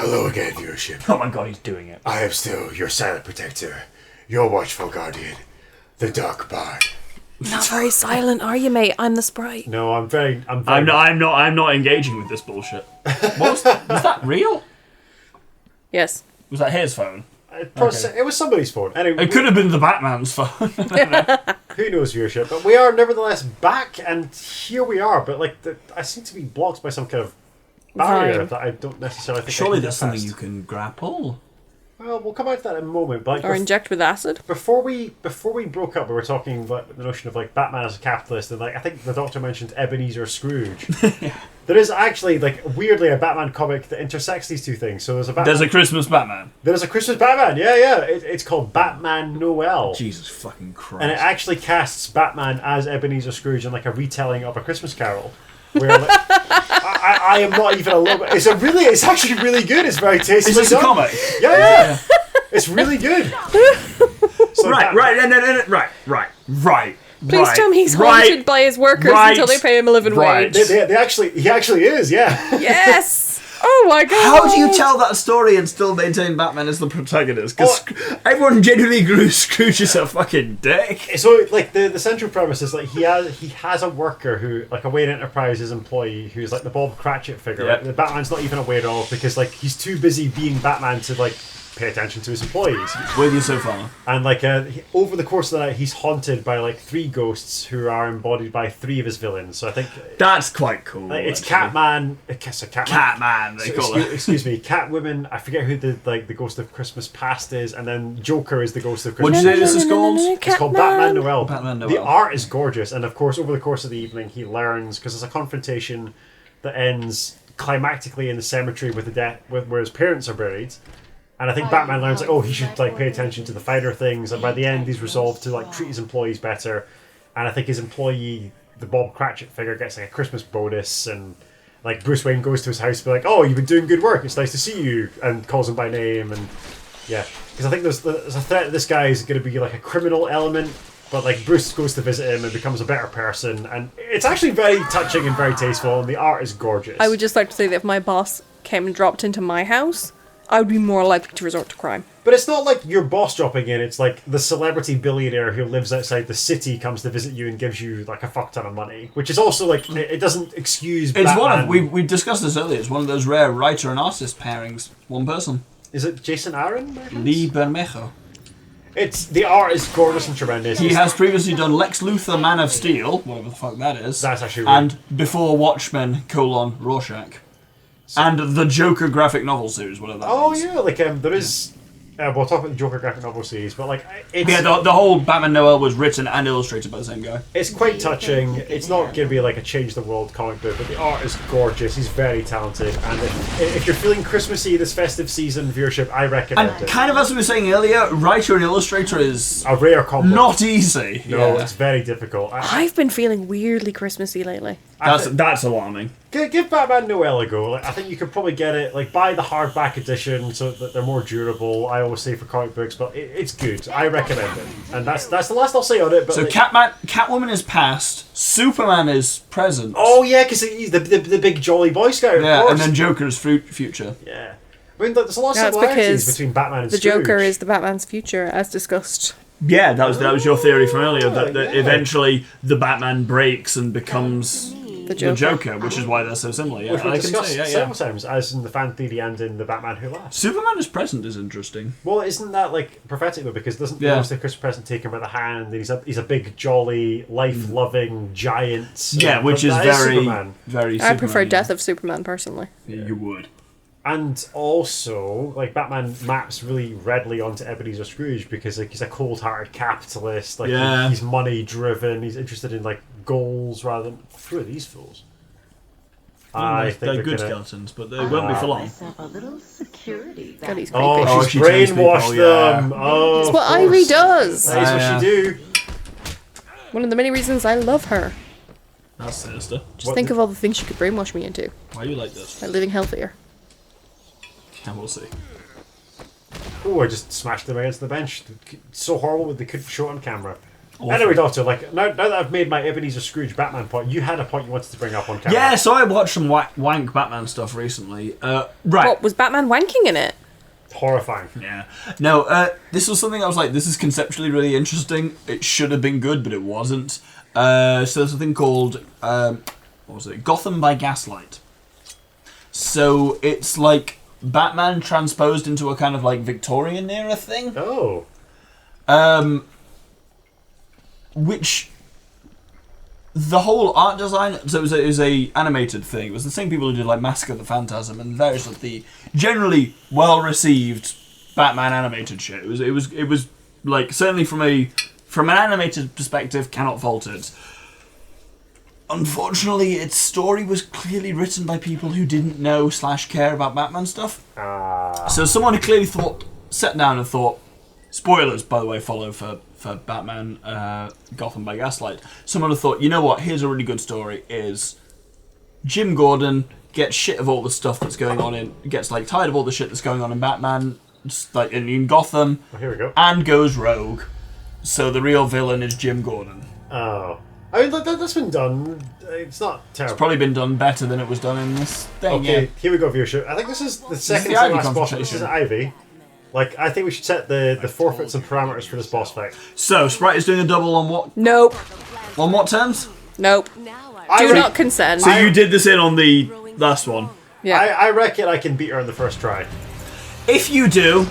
Hello again, viewership. Oh my god, he's doing it. I am still your silent protector, your watchful guardian, the Dark Bard. Not very silent, are you, mate? I'm the sprite. No, I'm not engaging with this bullshit. Was that real? Yes. Was that his phone? It was somebody's phone. Anyway, It could have been the Batman's phone. who knows, viewership? But we are nevertheless back, and here we are. But like, I seem to be blocked by some kind of barrier that I don't necessarily think. Surely I can that's get something past. you can grapple. Well, we'll come out to that in a moment. But Or inject with acid. before we broke up, we were talking about the notion of like Batman as a capitalist, and like I think the Doctor mentioned Ebenezer Scrooge. There is actually like weirdly a Batman comic that intersects these two things. So there's a Christmas Batman. There's a Christmas Batman. Yeah. It's called Batman Noel. Jesus fucking Christ! And it actually casts Batman as Ebenezer Scrooge in like a retelling of A Christmas Carol. Where like, I am not even a little bit. It's actually really good. It's very tasty. Is this a comic? Yeah. It's really good. So Right. Please tell me he's haunted by his workers until they pay him a living wage. He actually is, yeah. Yes! Oh my god! How do you tell that story and still maintain Batman as the protagonist? Because everyone genuinely grew Scrooge as a fucking dick. So, like, the central premise is, like, he has a worker who, like, a Wayne Enterprises employee who's, like, the Bob Cratchit figure. Yep. Like, the Batman's not even aware of because, like, he's too busy being Batman to, like, pay attention to his employees. With you so far. And like over the course of the night, he's haunted by like 3 ghosts who are embodied by 3 of his villains. So I think that's quite cool. It's Catman. Catman. They call it. Excuse me, Catwoman. I forget who the Ghost of Christmas Past is, and then Joker is the Ghost of Christmas. What did you say this is called? It's called Batman Noel. Batman Noel. The art is gorgeous, and of course, over the course of the evening, he learns because it's a confrontation that ends climactically in the cemetery with where his parents are buried. And I think Batman learns like, he should like pay attention to the finer things, and by the end he's resolved to like treat his employees better. And I think his employee, the Bob Cratchit figure, gets like a Christmas bonus, and like Bruce Wayne goes to his house to be like, "Oh, you've been doing good work. It's nice to see you," and calls him by name. And yeah, because I think there's a threat that this guy is going to be like a criminal element, but like Bruce goes to visit him and becomes a better person, and it's actually very touching and very tasteful, and the art is gorgeous. I would just like to say that if my boss came and dropped into my house, I would be more likely to resort to crime. But it's not like your boss dropping in. It's like the celebrity billionaire who lives outside the city comes to visit you and gives you like a fuck ton of money, which is also like it doesn't excuse. It's Batman. one of we discussed this earlier. It's one of those rare writer and artist pairings. One person. Is it Jason Aaron? Lee Bermejo. The art is gorgeous and tremendous. He has previously done Lex Luthor, Man of Steel, whatever the fuck that is. That's actually weird. And before Watchmen: Rorschach. And the Joker graphic novel series, whatever that means. Yeah, like there is. We'll talk about the Joker graphic novel series, but like it's, the whole Batman Noel was written and illustrated by the same guy. It's quite touching. It's not going to be like a change the world comic book, but the art is gorgeous. He's very talented, and if you're feeling Christmassy this festive season viewership, I recommend it. Kind of as we were saying earlier, writer and illustrator is a rare combo. Not easy. No, it's very difficult. I've been feeling weirdly Christmassy lately. That's alarming. Give Batman Noel a go. Like, I think you could probably get it. Like buy the hardback edition so that they're more durable. I always say for comic books, but it's good. I recommend it, and that's the last I'll say on it. But so like, Catwoman is past, Superman is present. Oh yeah, because he's the big jolly Boy Scout. Yeah, of course. and then Joker's future. Yeah, I mean there's a lot of similarities between Batman and the Scrooge. Joker is the Batman's future, as discussed. Yeah, that was your theory from earlier. That eventually the Batman breaks and becomes the Joker, which is why they're so similar. Yeah, which we I can discussed say, several times, as in the fan theory and in the Batman Who Laughs. Superman is present is interesting. Well, isn't that like prophetic though? Because doesn't the Christmas present take him by the hand, and he's a big, jolly, life-loving giant. Yeah, which is very Superman. Very. I prefer Death of Superman personally. Yeah, you would. And also, like Batman maps really readily onto Ebenezer Scrooge because like he's a cold-hearted capitalist. Like he's money-driven. He's interested in like goals rather than who are these fools? I think they're good skeletons, but they won't be for long. God, he's creepy. She's brainwashed them. Oh, that's what Ivy does. That is what she do. One of the many reasons I love her. That's sinister. Just think of all the things she could brainwash me into. Why are you like this? By living healthier. And we'll see. Oh, I just smashed them against the bench. So horrible that they couldn't show it on camera. Awful. Anyway, Doctor, like now that I've made my Ebenezer Scrooge Batman point, you had a point you wanted to bring up on camera. Yeah, so I watched some wank Batman stuff recently. Right. What, was Batman wanking in it? Horrifying. Yeah. No, this was something I was like, this is conceptually really interesting. It should have been good, but it wasn't. So there's a thing called, what was it? Gotham by Gaslight. So it's like Batman transposed into a kind of like Victorian era thing. Oh. Which the whole art design, so it was a animated thing. It was the same people who did like Mask of the Phantasm and various of the generally well received Batman animated shit. It was like certainly from an animated perspective, cannot fault it. Unfortunately, its story was clearly written by people who didn't know / care about Batman stuff. So someone who clearly sat down and thought, spoilers, by the way, follow for Batman Gotham by Gaslight. Someone who thought, you know what, here's a really good story, is Jim Gordon gets shit of all the stuff that's going on gets like tired of all the shit that's going on in Batman, like in Gotham, Here we go. and goes rogue. So the real villain is Jim Gordon. Oh. I mean, that's been done. It's not terrible. It's probably been done better than it was done in this thing. Okay, Yeah. here we go, viewership. I think this is the second the to Ivy last boss. This confrontation. is Ivy. Like, I think we should set the forfeits and parameters for this boss fight. So Sprite is doing a double on what? Nope. On what terms? Nope. I Do re- not consent. So you did this in on the last one. Yeah. I reckon I can beat her in the first try. If you do,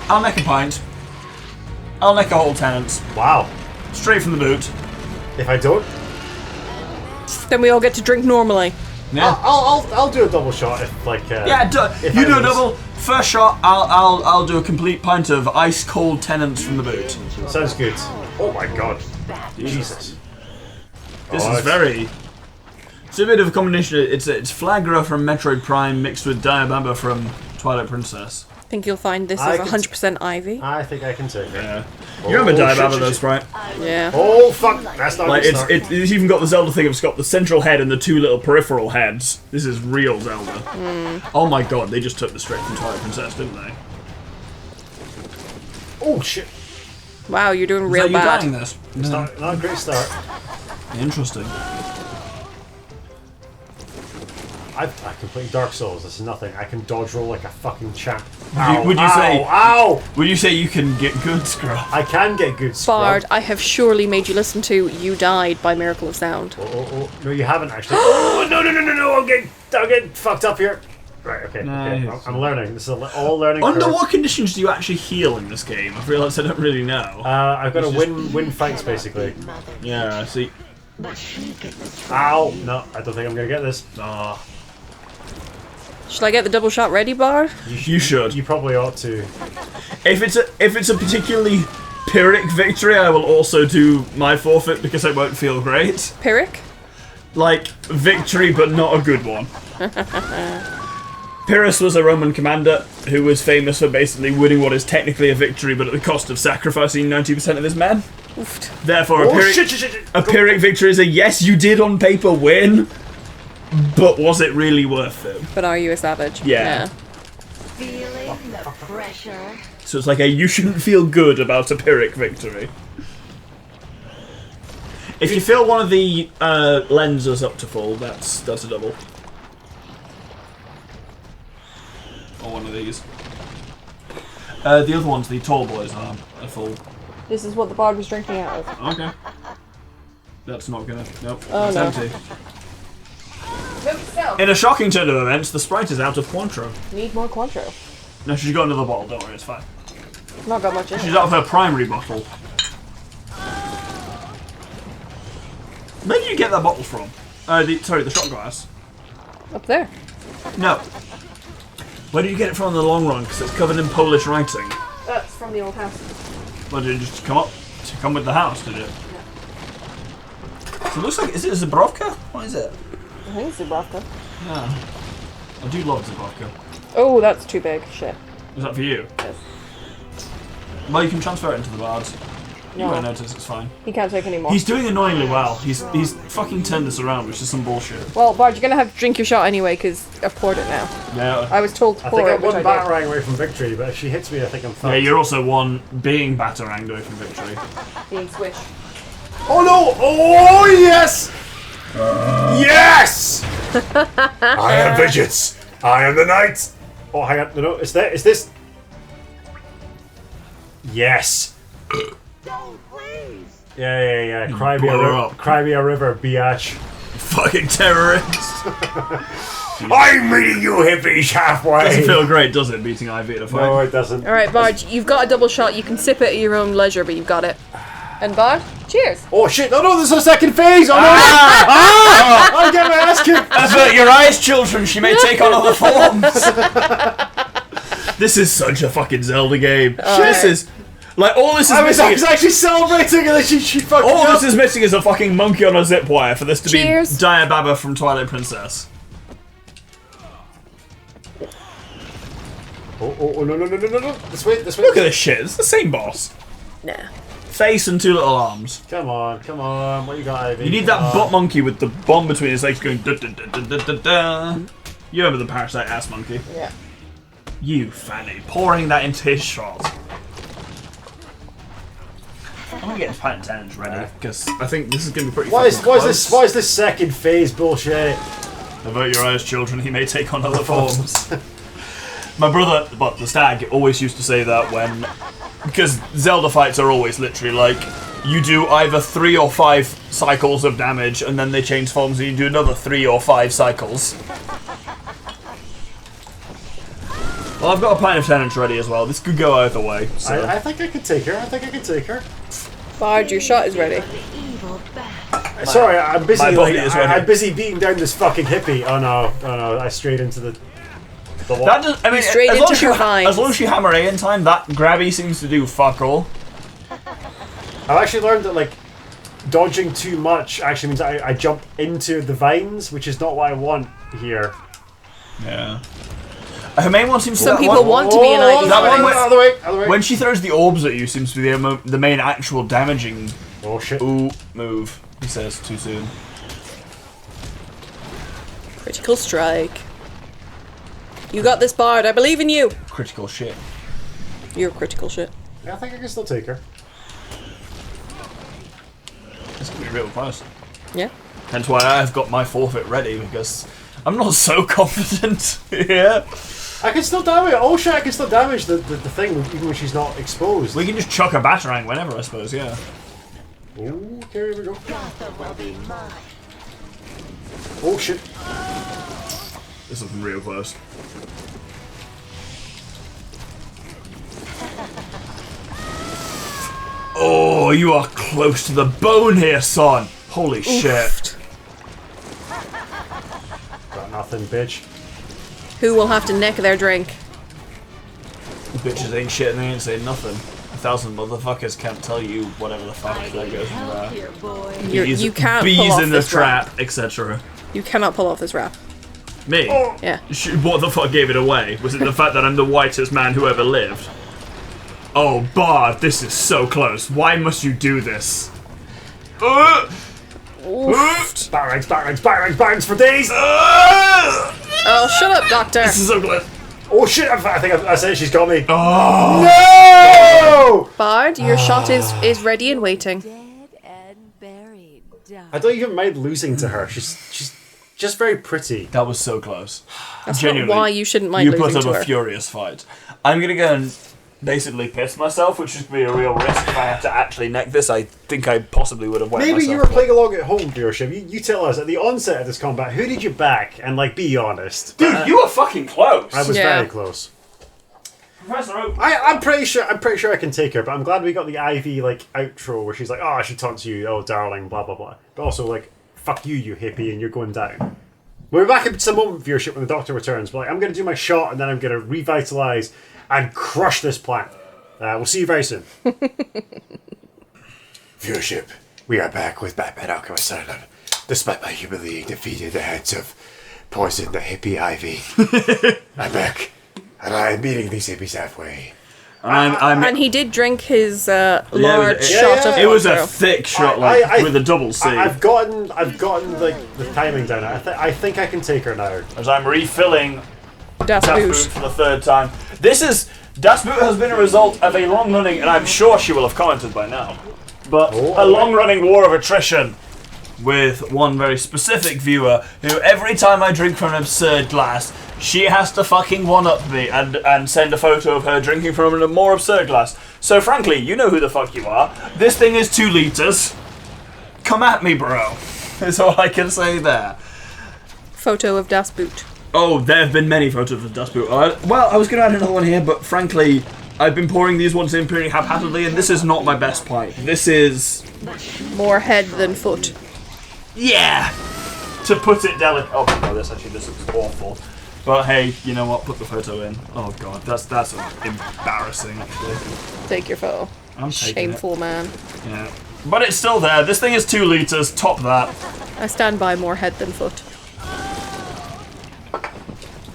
I'll make a pint. I'll make a whole tenant. Wow. Straight from the boot. If I don't, Then we all get to drink normally. Yeah. I'll do a double shot if like. Yeah, if you I do a lose. double. First shot, I'll do a complete pint of ice cold tenants from the boot. Sounds good. Oh my god. Jesus. This Oh, is very. It's a bit of a combination. It's Flagra from Metroid Prime mixed with Diababa from Twilight Princess. I think you'll find this I is can- 100% Ivy. I think I can take it. Yeah. You remember Diababa though, Sprite? Yeah. Oh fuck! That's not Like a good start. it's even got the Zelda thing. It's got the central head and the two little peripheral heads. This is real Zelda. Oh my god, they just took the straight from Twilight Princess, didn't they? Oh shit! Wow, you're doing Is real that you bad. planning this? It's not a great start. Interesting. I completed Dark Souls. This is nothing. I can dodge roll like a fucking champ. Would you say- Ow! Would you say you can get good scrub? I can get good Bard, scrub. I have surely made you listen to You Died by Miracle of Sound. Oh, no, you haven't actually. Oh, no! I'm getting fucked up here. Right, okay. Nice. I'm learning. This is all learning. Under curve. what conditions do you actually heal in this game? I've realised I don't really know. I've got to win fights basically. Yeah, I see. Ow! No, I don't think I'm gonna get this. Ah, Should I get the double shot ready, Bard? you should. You probably ought to. If it's a particularly Pyrrhic victory, I will also do my forfeit because I won't feel great. Pyrrhic? Like victory, but not a good one. Pyrrhus was a Roman commander who was famous for basically winning what is technically a victory, but at the cost of sacrificing 90% of his men. Oofed. Therefore, Oh shit! a Pyrrhic victory is a yes, you did on paper win, but was it really worth it? But are you a savage? Yeah. Feeling the pressure. So it's like a you shouldn't feel good about a Pyrrhic victory. If you fill one of the lenses up to full, that's a double. Or one of these. The other ones, the tall boys, are full. This is what the Bard was drinking out of. Okay. That's not gonna. Nope. Oh, that's no. empty. Note to self. In a shocking turn of events, the Sprite is out of Cointreau. Need more Cointreau. No, she's got another bottle. Don't worry, it's fine. Not got much in She's it. out of her primary bottle. Where did you get that bottle from? The shot glass. Up there. No. Where did you get it from in the long run? Because it's covered in Polish writing. That's from the old house. Well, did it just come with the house, did it? So it looks like, is it a Zabrovka? What is it? I think it's Dubrovka. Yeah. I do love Zabrovka. Oh, that's too big. Shit. Is that for you? Yes. Well, you can transfer it into the bards. You won't notice, it's fine. He can't take any more. He's doing annoyingly well. He's fucking turned this around, which is some bullshit. Well, Bard, you're gonna have to drink your shot anyway, because I've poured it now. Yeah. I was told to I pour think it, I'm which one I did. batarang away from victory, but if she hits me, I think I'm fucked. Yeah, you're also one being bataranged away from victory. Being swish. Oh no! Oh yes! Yes! I am vengeance. I am the knight. Oh, hang on. No, it's that. It's this. Yes. Yeah. Cry me a river, biatch. Fucking terrorist. I'm meeting you hippies halfway. Doesn't feel great, does it, beating Ivy at a fight? No, it doesn't. Alright, Bard, you've got a double shot. You can sip it at your own leisure, but you've got it. And Bard, cheers. Oh shit! No, there's a second phase. Oh no! I'll get my ass kicked. Avert your eyes, children. She may take on other forms. This is such a fucking Zelda game. This is like all this is I was missing. actually celebrating, and then she fucked me All up. this is missing is a fucking monkey on a zip wire for this to Cheers. be Diababa from Twilight Princess. Oh no! This way. Look at this shit. It's the same boss. Nah. Face and two little arms. Come on! What you got, Ivy? You need that butt monkey with the bomb between his legs going da da da da da da da. You remember the parasite ass monkey? Yeah. You fanny, pouring that into his shot. I'm gonna get his pint tens ready because I think this is gonna be pretty. Why is close. this second phase bullshit? Avert your eyes, children. He may take on other forms. My brother, but the stag, always used to say that when, because Zelda fights are always literally like you do either 3 or 5 cycles of damage, and then they change forms, and you do another 3 or 5 cycles. Well, I've got a pint of tenants ready as well. This could go either way. So. I think I could take her. Bard, your shot is ready. Sorry, I'm busy. my body is ready. I'm busy beating down this fucking hippie. Oh no! I strayed into the wall. That just, I mean, straight as long into as you her vines. as long as you hammer A in time, that grabby seems to do fuck all. I've actually learned that like dodging too much actually means I jump into the vines, which is not what I want here. Yeah. Her main one seems to. Some people want to be an Eidos. That one Out of the way. When she throws the orbs at you, seems to be the main actual damaging. Oh shit! Move. He says too soon. Critical strike. You got this, Bard. I believe in you. Critical shit. You're critical shit. Yeah, I think I can still take her. It's gonna be real close. Yeah. Hence why I've got my forfeit ready because I'm not so confident. Yeah. I can still damage. Oh shit! I can still damage the thing even when she's not exposed. We can just chuck a batarang whenever, I suppose. Yeah. Ooh, okay, here we go. Gotham will be mine. Oh shit! This is real close. Oh, you are close to the bone here, son. Holy shit. Got nothing, bitch. Who will have to neck their drink? Bitches ain't shit and they ain't saying nothing. 1,000 motherfuckers can't tell you whatever the fuck that goes in Help there. here, boy. You can't bees pull off in the this rap. trap, etc. You cannot pull off this rap. Me? Yeah. What the fuck gave it away? Was it the fact that I'm the whitest man who ever lived? Oh, Bard, this is so close. Why must you do this? Batarang for days. Oh, shut up, Doctor. This is so close. Oh shit! I think I said she's got me. Oh. No! Bard, your shot is ready and waiting. Dead and buried. I don't even mind losing to her. She's just very pretty. That was so close. That's Genuinely, not why you shouldn't mind you losing put up to a her. furious fight. I'm gonna go and basically piss myself, which is gonna be a real risk if I have to actually neck this. I think I possibly would have wet Maybe myself. you were playing along at home, viewership. You tell us at the onset of this combat, who did you back? And like, be honest. Dude, you were fucking close. I was Yeah. very close. Professor Oak. I'm pretty sure I can take her, but I'm glad we got the Ivy like outro where she's like, "Oh, she taunts you, oh darling, blah blah blah." But also like, "Fuck you, you hippie," and you're going down. We're back in some moment viewership when the Doctor returns. But like, I'm gonna do my shot and then I'm gonna revitalize and crush this plant. We'll see you very soon. Viewership, we are back with Batman Arkham Asylum. Despite my humiliating defeat at the hands of Poison the hippie Ivy, I'm back. And I am meeting these hippies halfway. And he did drink his large shot of It was a Contro. thick shot, with a double C. I've gotten the timing down. I think I can take her now. As I'm refilling Das Das Boot Boot. for the third time. Das Boot has been a result of a long-running, and I'm sure she will have commented by now, but a long-running war of attrition with one very specific viewer who every time I drink from an absurd glass, she has to fucking one-up me and send a photo of her drinking from a more absurd glass. So frankly, you know who the fuck you are. This thing is 2 litres. Come at me, bro. That's all I can say there. Photo of Das Boot. Oh, there have been many photos of Das Boot. Well, I was going to add another one here, but frankly, I've been pouring these ones in pretty haphazardly, and this is not my best pipe. This is... More head than foot. Yeah! To put it delicate. Oh my god, this looks awful. But hey, you know what? Put the photo in. Oh god, that's embarrassing, actually. Take your photo. I'm taking Shameful man. it. Yeah. But it's still there. This thing is 2 litres. Top that. I stand by more head than foot.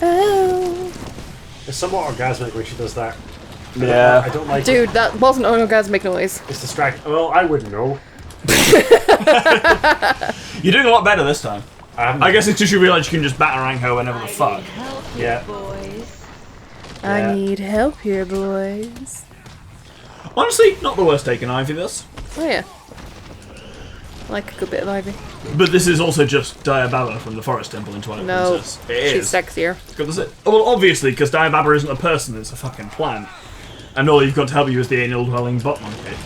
Oh. It's somewhat orgasmic when she does that. Yeah. I don't like it. Dude, that wasn't an orgasmic noise. It's distracting. Well, I wouldn't know. You're doing a lot better this time. I guess it's because you realise you can just batarang her whenever the fuck. Yeah. Boys. I need help here, boys. Honestly, not the worst take in Ivy, this. Oh yeah. Like a good bit of Ivy. But this is also just Diababa from the Forest Temple in Twilight No, Princess. It she's is. sexier. Because well, obviously, because Diababa isn't a person, it's a fucking plant. And all you've got to help you is the anal dwelling butt monkey.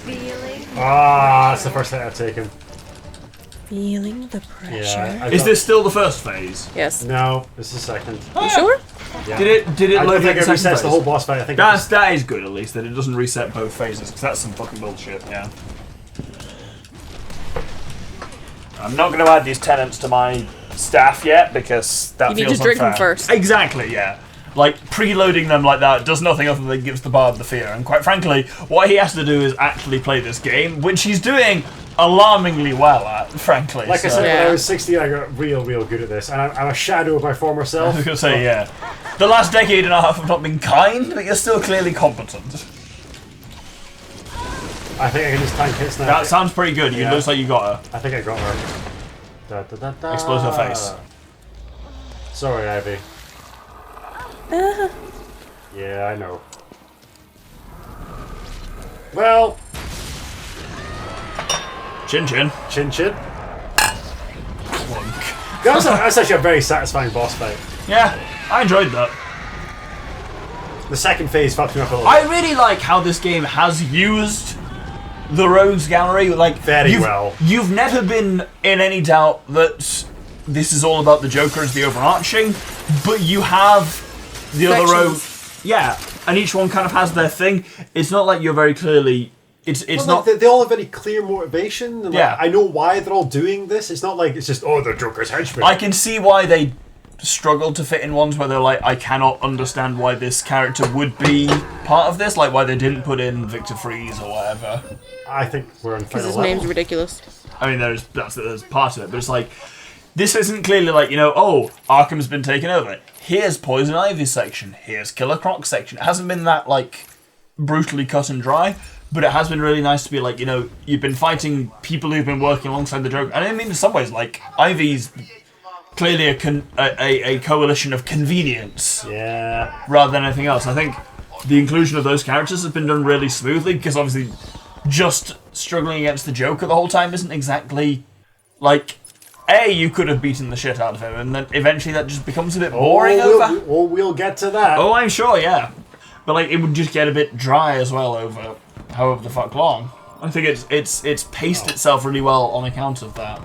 Feeling. That's the first hit I've taken. Feeling the pressure. Yeah. Is this still the first phase? Yes. No, this is second. You sure? Yeah. Did it I load don't think the it second resets phase? the whole boss fight. I think That is good, at least, that it doesn't reset both phases, because that's some fucking bullshit, yeah. I'm not going to add these tenants to my staff yet, because that You need feels to drink them unfair. first. Exactly, yeah. Like, preloading them like that does nothing other than gives the bard the fear. And quite frankly, what he has to do is actually play this game, which he's doing alarmingly well at, frankly. Like I said, when Yeah. I was 16, I got real good at this, and I'm a shadow of my former I self. was going to say, yeah. The last decade and a half have not been kind, but you're still clearly competent. I think I can just tank hits now. That sounds pretty good. Yeah. It looks like you got her. I think I got her. Da, da, da, da. Explode her face. Sorry, Ivy. Yeah, I know. Well, Chin chin. chin chin. Plunk. That's actually a very satisfying boss fight. Yeah, I enjoyed that. The second phase fucked me up a little. I really like how this game has used the Rogues Gallery. Like Very well. You've never been in any doubt that this is all about the Joker as the overarching, but you have the other Sections. rogue. Yeah, and each one kind of has their thing. It's not like you're very clearly. It's Well, not. like, they all have very clear motivation. And, like, Yeah. I know why they're all doing this. It's not like it's just, oh, the Joker's henchmen. I can see why they struggled to fit in ones where they're like, I cannot understand why this character would be part of this, like why they didn't put in Victor Freeze or whatever. I think we're on Because final his level. name's ridiculous. I mean, there's part of it, but it's like, this isn't clearly like, oh, Arkham's been taken over. Here's Poison Ivy's section. Here's Killer Croc's section. It hasn't been that, like, brutally cut and dry, but it has been really nice to be like, you've been fighting people who've been working alongside the Joker. And I mean, in some ways, like, Ivy's clearly a coalition of convenience Yeah. rather than anything else. I think the inclusion of those characters has been done really smoothly, because obviously just struggling against the Joker the whole time isn't exactly, like, you could have beaten the shit out of him, and then eventually that just becomes a bit boring over. We'll get to that. Oh, I'm sure, yeah. But like, it would just get a bit dry as well over however the fuck long. I think it's paced itself really well on account of that.